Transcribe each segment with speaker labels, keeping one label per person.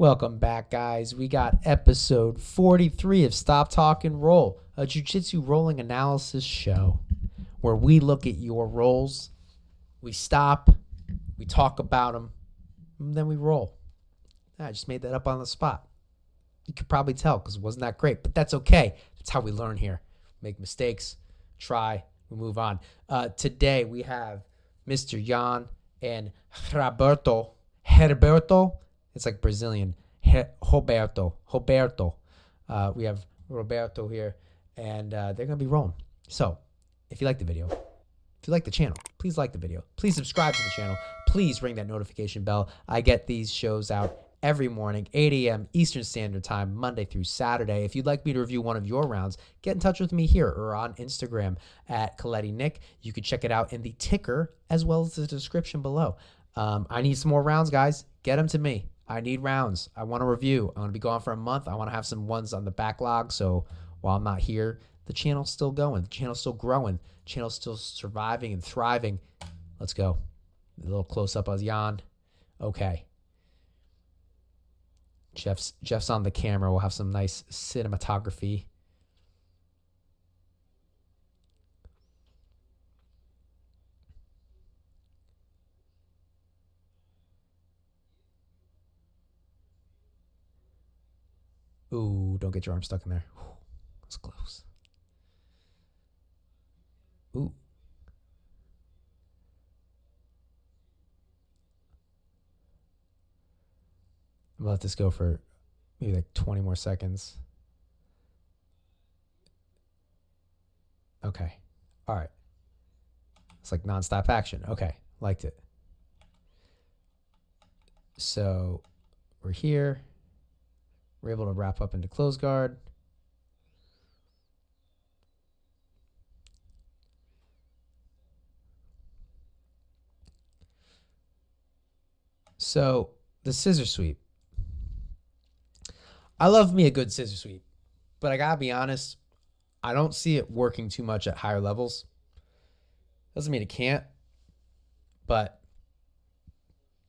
Speaker 1: Welcome back, guys. We got episode 43 of Stop Talk and Roll, a jiu-jitsu rolling analysis show where we look at your rolls, we stop, we talk about them, and then we roll. I just made that up on the spot. You could probably tell because it wasn't that great, but that's okay. That's how we learn here. Make mistakes, try, we move on. Today we have Mr. Jan and Roberto. It's like Brazilian. Roberto. We have Roberto here, and they're going to be rolling. So, if you like the video, if you like the channel, please like the video. Please subscribe to the channel. Please ring that notification bell. I get these shows out every morning, 8 a.m. Eastern Standard Time, Monday through Saturday. If you'd like me to review one of your rounds, get in touch with me here or on Instagram at Coletti Nick. You can check it out in the ticker as well as the description below. I need some more rounds, guys. Get them to me. I need rounds. I want to review. I'm going to be gone for a month. I want to have some ones on the backlog. So while I'm not here, the channel's still going. The channel's still growing. The channel's still surviving and thriving. Let's go. A little close up of Jan. Okay. Jeff's on the camera. We'll have some nice cinematography. Ooh, don't get your arm stuck in there. Ooh, that's close. Ooh. I'm going to let this go for maybe like 20 more seconds. Okay. All right. It's like nonstop action. Okay. Liked it. So we're here. We're able to wrap up into close guard. So the scissor sweep. I love me a good scissor sweep, but I gotta be honest, I don't see it working too much at higher levels. Doesn't mean it can't, but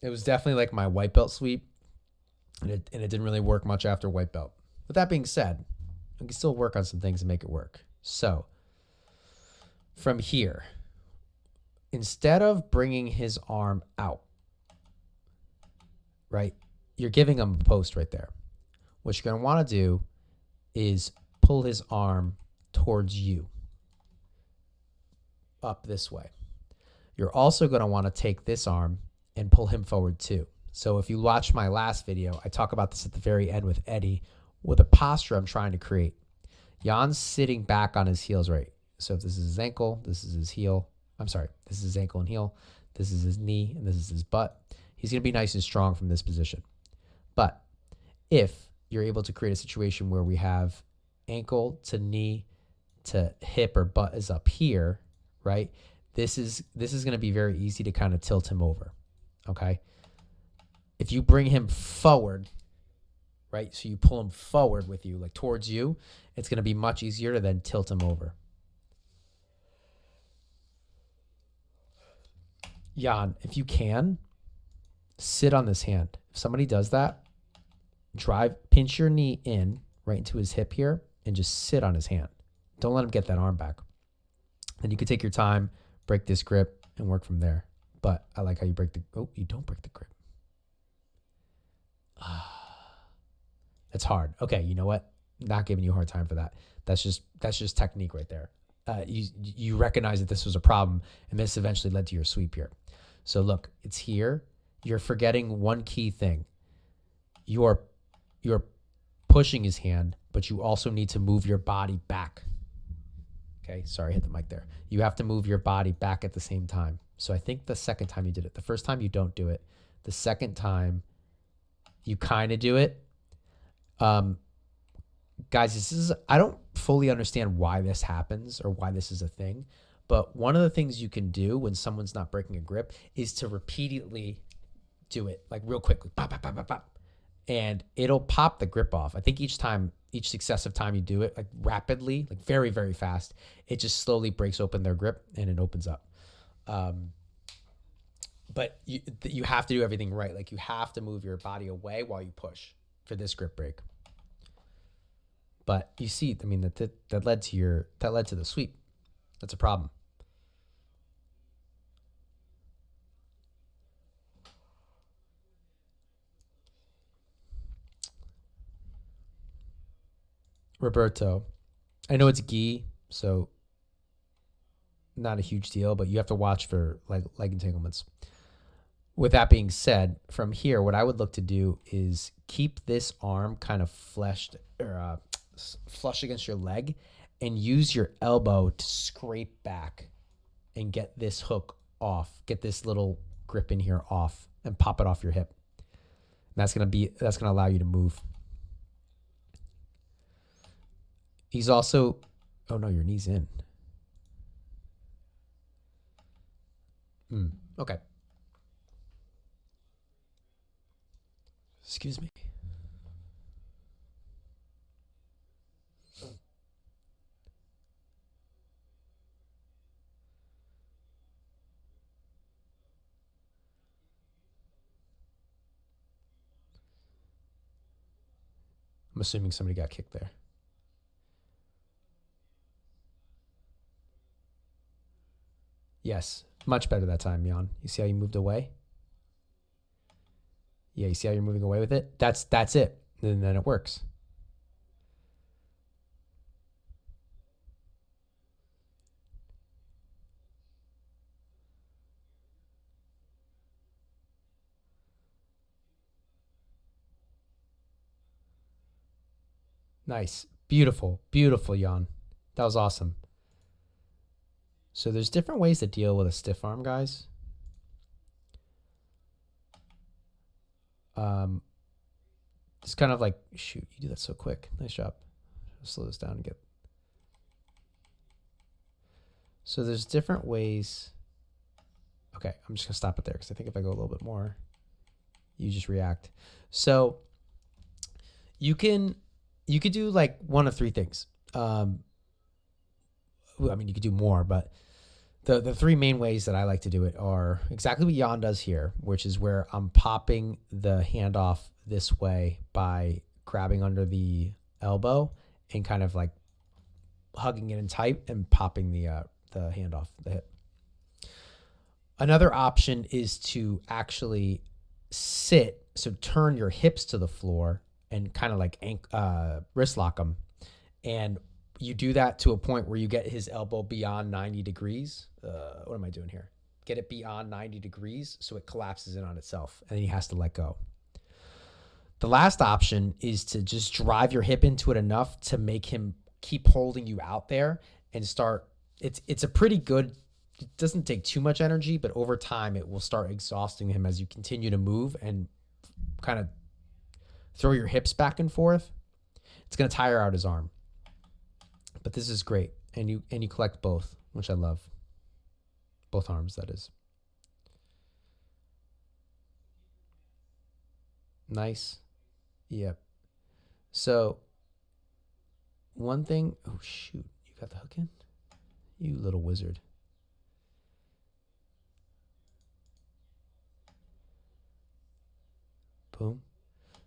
Speaker 1: it was definitely like my white belt sweep. And it didn't really work much after white belt. With that being said, I can still work on some things and make it work. So, from here, instead of bringing his arm out, right, you're giving him a post right there. What you're going to want to do is pull his arm towards you, up this way. You're also going to want to take this arm and pull him forward too. So if you watch my last video, I talk about this at the very end with Eddie, with a posture I'm trying to create. Jan's sitting back on his heels, right? So if this is his ankle, this is his heel. I'm sorry, this is his ankle and heel. This is his knee, and this is his butt. He's going to be nice and strong from this position. But if you're able to create a situation where we have ankle to knee to hip or butt is up here, right? This is going to be very easy to kind of tilt him over, okay? If you bring him forward, right, so you pull him forward with you, like towards you, it's going to be much easier to then tilt him over. Jan, if you can, sit on this hand. If somebody does that, pinch your knee in right into his hip here and just sit on his hand. Don't let him get that arm back. Then you can take your time, break this grip, and work from there. But I like how you you don't break the grip. That's hard. Okay, you know what? Not giving you a hard time for that. That's just technique right there. You recognize that this was a problem, and this eventually led to your sweep here. So look, it's here. You're forgetting one key thing. You're pushing his hand, but you also need to move your body back. Okay, sorry, hit the mic there. You have to move your body back at the same time. So I think the second time you did it, the first time you don't do it. The second time you kind of do it. Guys, I don't fully understand why this happens or why this is a thing, but one of the things you can do when someone's not breaking a grip is to repeatedly do it, like real quickly, pop, pop, pop, pop, pop, and it'll pop the grip off. I think each successive time you do it, like rapidly, like very, very fast, it just slowly breaks open their grip and it opens up. But you have to do everything right. Like you have to move your body away while you push. for this grip break. But you see, I mean, that led to the sweep. That's a problem. Roberto, I know it's gi, so not a huge deal, but you have to watch for leg entanglements. With that being said, from here, what I would look to do is keep this arm kind of fleshed or flush against your leg and use your elbow to scrape back and get this hook off, get this little grip in here off and pop it off your hip. And that's going to allow you to move. He's also, oh no, your knee's in. Okay. Excuse me. I'm assuming somebody got kicked there. Yes, much better that time, Jan. You see how you moved away? Yeah, you see how you're moving away with it? That's it. And then it works. Nice. Beautiful. Beautiful, Jan. That was awesome. So there's different ways to deal with a stiff arm, guys. It's kind of like, shoot, you do that so quick. Nice job. Slow this down and get. So there's different ways. Okay, I'm just gonna stop it there because I think if I go a little bit more, you just react. So you could do like one of three things. I mean, you could do more, but the three main ways that I like to do it are exactly what Jan does here, which is where I'm popping the hand off this way by grabbing under the elbow and kind of like hugging it in tight and popping the hand off the hip. Another option is to actually sit, so turn your hips to the floor and kind of like wrist lock them. And you do that to a point where you get his elbow beyond 90 degrees. What am I doing here? Get it beyond 90 degrees so it collapses in on itself and then he has to let go. The last option is to just drive your hip into it enough to make him keep holding you out there and start. It's a pretty good, it doesn't take too much energy, but over time it will start exhausting him as you continue to move and kind of throw your hips back and forth. It's going to tire out his arm. But this is great. And you collect both, which I love. Both arms, that is. Nice. Yep. So one thing, oh shoot, you got the hook in? You little wizard. Boom.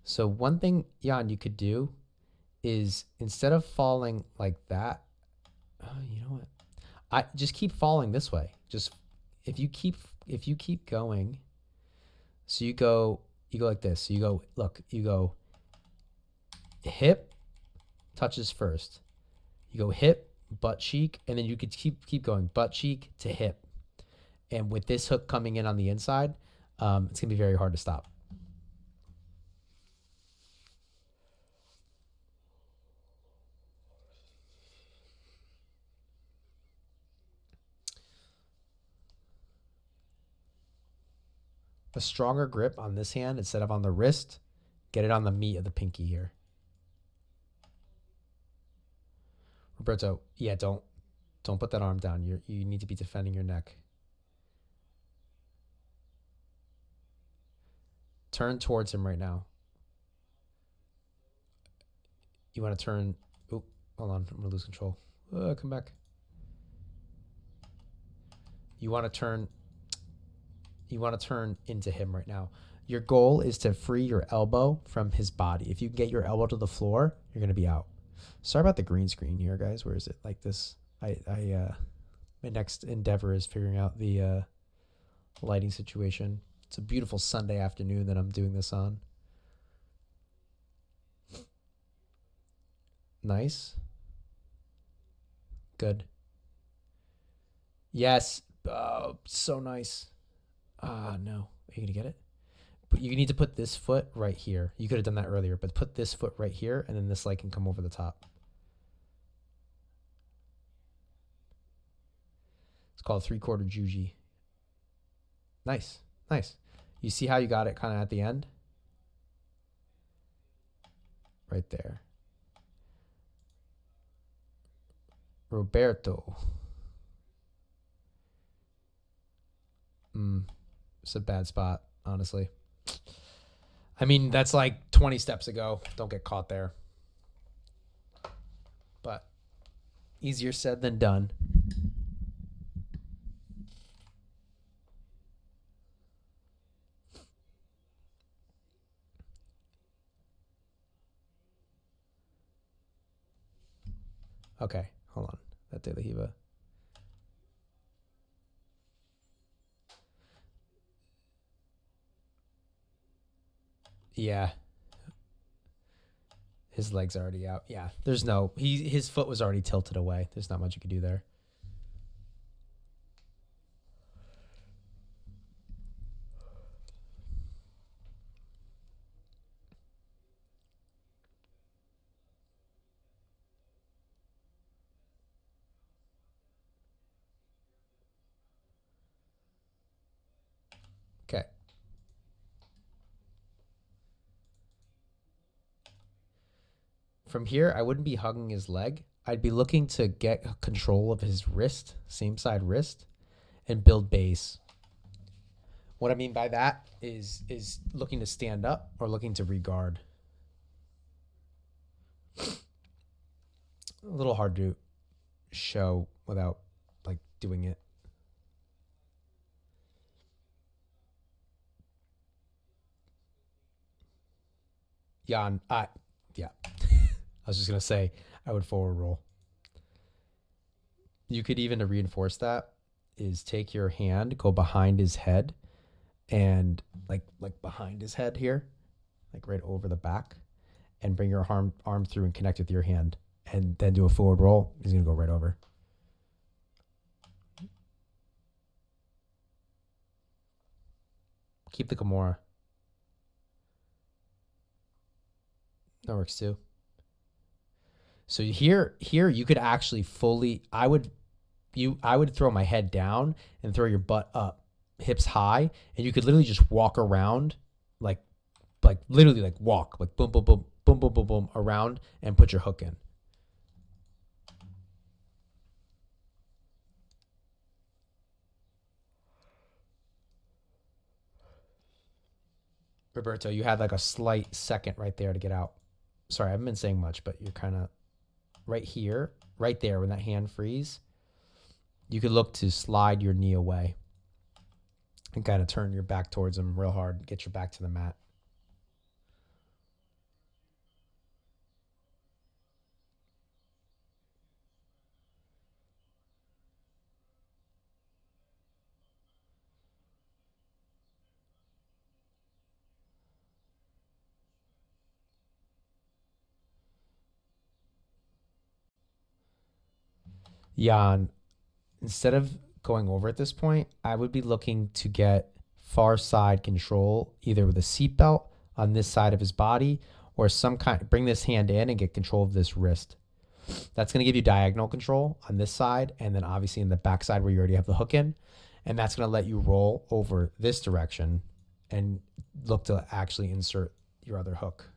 Speaker 1: So one thing, Jan, you could do is instead of falling like that, you know what? I just keep falling this way. Just if you keep going, so you go like this. So you go hip touches first. You go hip, butt cheek, and then you could keep going butt cheek to hip. And with this hook coming in on the inside, it's gonna be very hard to stop. A stronger grip on this hand instead of on the wrist. Get it on the meat of the pinky here. Roberto, yeah, don't put that arm down. You need to be defending your neck. Turn towards him right now. You want to turn. Oh, hold on. I'm going to lose control. Come back. You want to turn into him right now. Your goal is to free your elbow from his body. If you can get your elbow to the floor, you're going to be out. Sorry about the green screen here, guys. Where is it? Like this. My next endeavor is figuring out the lighting situation. It's a beautiful Sunday afternoon that I'm doing this on. Nice. Good. Yes. Oh, so nice. Ah, no. Are you going to get it? But you need to put this foot right here. You could have done that earlier, but put this foot right here, and then this leg can come over the top. It's called 3/4 juji. Nice. Nice. You see how you got it kind of at the end? Right there. Roberto. It's a bad spot, honestly. I mean, that's like 20 steps ago. Don't get caught there. But easier said than done. Okay, hold on. That De La Hiva. Yeah. His leg's already out. Yeah. There's no his foot was already tilted away. There's not much you could do there. Okay. From here, I wouldn't be hugging his leg. I'd be looking to get control of his wrist, same side wrist, and build base. What I mean by that is looking to stand up or looking to regard. A little hard to show without like doing it. Yeah. I was just going to say I would forward roll. You could even, to reinforce that, is take your hand, go behind his head, and like behind his head here, like right over the back, and bring your arm through and connect with your hand, and then do a forward roll. He's going to go right over. Keep the Kimura. That works too. So here you could actually fully, I would throw my head down and throw your butt up, hips high, and you could literally just walk around, like literally like walk, like boom, boom, boom, boom, boom, boom, boom, around and put your hook in. Roberto, you had like a slight second right there to get out. Sorry, I haven't been saying much, but you're kind of right here, right there when that hand frees. You could look to slide your knee away and kind of turn your back towards him real hard. Get your back to the mat. Jan, instead of going over at this point, I would be looking to get far side control, either with a seatbelt on this side of his body or some kind, bring this hand in and get control of this wrist. That's going to give you diagonal control on this side, and then obviously in the back side where you already have the hook in, and that's going to let you roll over this direction and look to actually insert your other hook.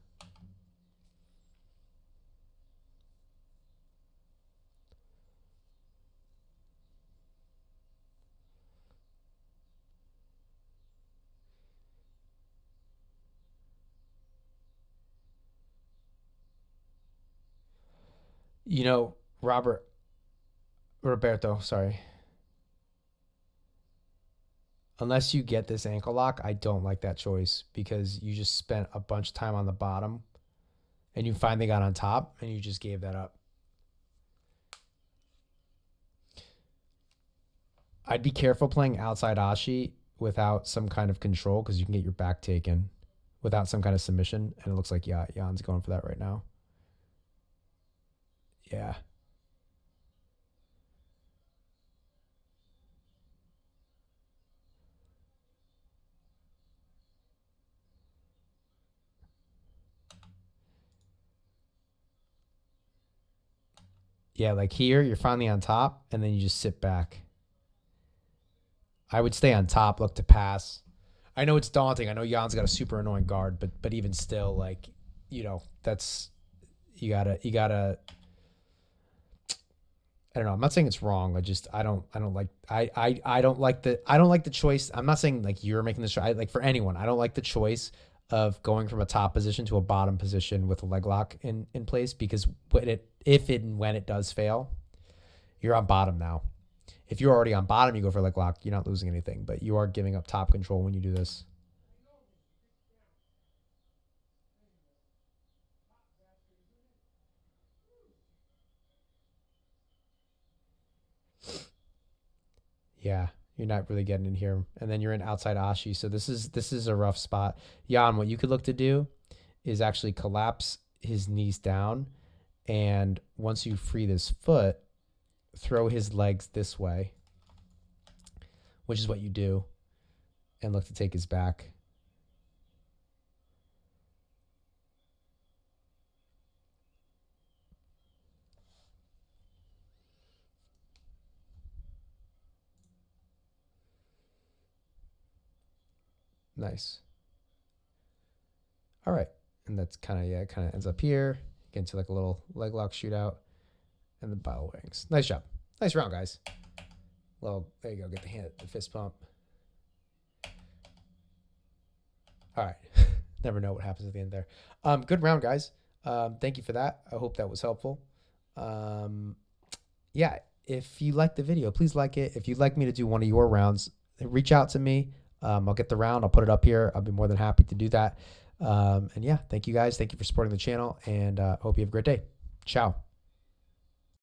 Speaker 1: You know, Roberto, sorry. unless you get this ankle lock, I don't like that choice because you just spent a bunch of time on the bottom and you finally got on top and you just gave that up. I'd be careful playing outside ashi without some kind of control because you can get your back taken without some kind of submission. And it looks like, yeah, Jan's going for that right now. Yeah. Yeah, like here, you're finally on top, and then you just sit back. I would stay on top, look to pass. I know it's daunting. I know Jan's got a super annoying guard, but even still, like, you know, that's you gotta I don't know. I'm not saying it's wrong. I don't like I don't like the choice. I'm not saying like you're making this choice. Like for anyone, I don't like the choice of going from a top position to a bottom position with a leg lock in place because if and when it does fail, you're on bottom now. If you're already on bottom, you go for a leg lock, you're not losing anything, but you are giving up top control when you do this. Yeah, you're not really getting in here. And then you're in outside ashi. So this is a rough spot. Jan, what you could look to do is actually collapse his knees down. And once you free this foot, throw his legs this way, which is what you do, and look to take his back. Nice. All right. And that's kind of, yeah, it kind of ends up here. Get into like a little leg lock shootout. And the bottle wings. Nice job. Nice round, guys. Well, there you go. Get the fist pump. All right. Never know what happens at the end there. Good round, guys. Thank you for that. I hope that was helpful. Yeah, if you like the video, please like it. If you'd like me to do one of your rounds, reach out to me. I'll get the round. I'll put it up here. I'll be more than happy to do that. And yeah, thank you guys. Thank you for supporting the channel, and hope you have a great day. Ciao.